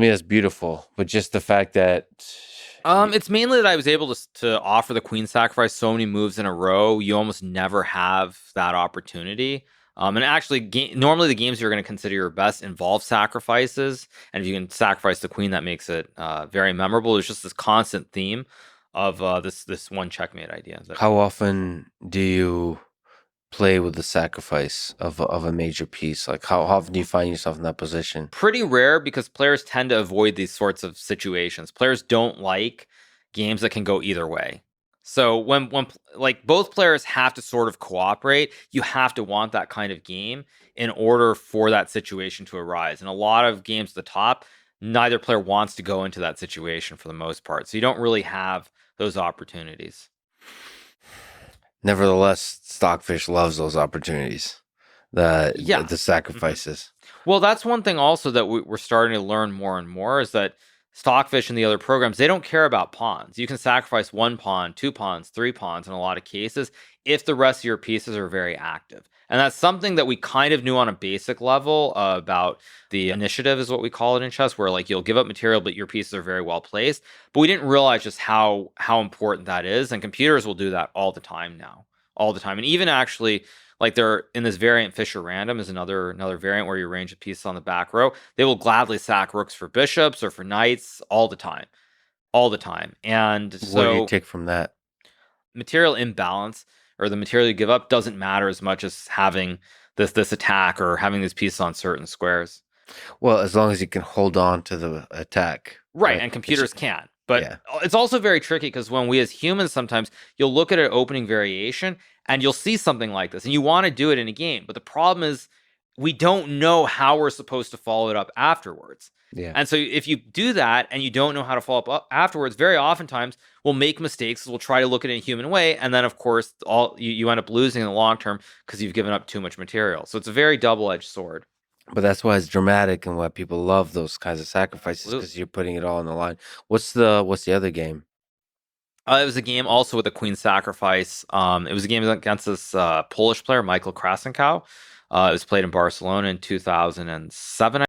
I mean, that's beautiful, but just the fact that It's mainly that I was able to offer the queen sacrifice so many moves in a row. You almost never have that opportunity. And actually, normally the games you're going to consider your best involve sacrifices, and if you can sacrifice the queen, that makes it very memorable. There's just this constant theme of this one checkmate idea. how often do you play with the sacrifice of a major piece? Like how often do you find yourself in that position? Pretty rare because players tend to avoid these sorts of situations. Players don't like games that can go either way. So when like both players have to sort of cooperate, you have to want that kind of game in order for that situation to arise. And a lot of games at the top, neither player wants to go into that situation for the most part. So you don't really have those opportunities. Nevertheless, Stockfish loves those opportunities, Yeah. the sacrifices. Well, that's one thing also that we're starting to learn more and more is that Stockfish and the other programs, they don't care about pawns. You can sacrifice one pawn, two pawns, three pawns in a lot of cases if the rest of your pieces are very active. And that's something that we kind of knew on a basic level about the initiative, is what we call it in chess, where like you'll give up material, but your pieces are very well placed. But we didn't realize just how important that is. And computers will do that all the time now, all the time. And even actually, like they're in this variant Fisher random is another variant where you arrange the pieces on the back row. They will gladly sack rooks for bishops or for knights all the time, all the time. And What do you so take from that? material imbalance or the material you give up doesn't matter as much as having this attack or having these pieces on certain squares. Well, as long as you can hold on to the attack, Right, right? and computers can. But Yeah. it's also very tricky because when we as humans sometimes you'll look at an opening variation and you'll see something like this and you want to do it in a game. But the problem is we don't know how we're supposed to follow it up afterwards. Yeah. And so if you do that and you don't know how to follow up afterwards, very oftentimes we'll make mistakes. We'll try to look at it in a human way, and then of course you end up losing in the long term because you've given up too much material. So it's a very double-edged sword. But that's why it's dramatic and why people love those kinds of sacrifices Absolutely. because you're putting it all on the line. What's the other game? It was a game also with a queen sacrifice. It was a game against this Polish player, Michael Krasenkow. It was played in Barcelona in 2007.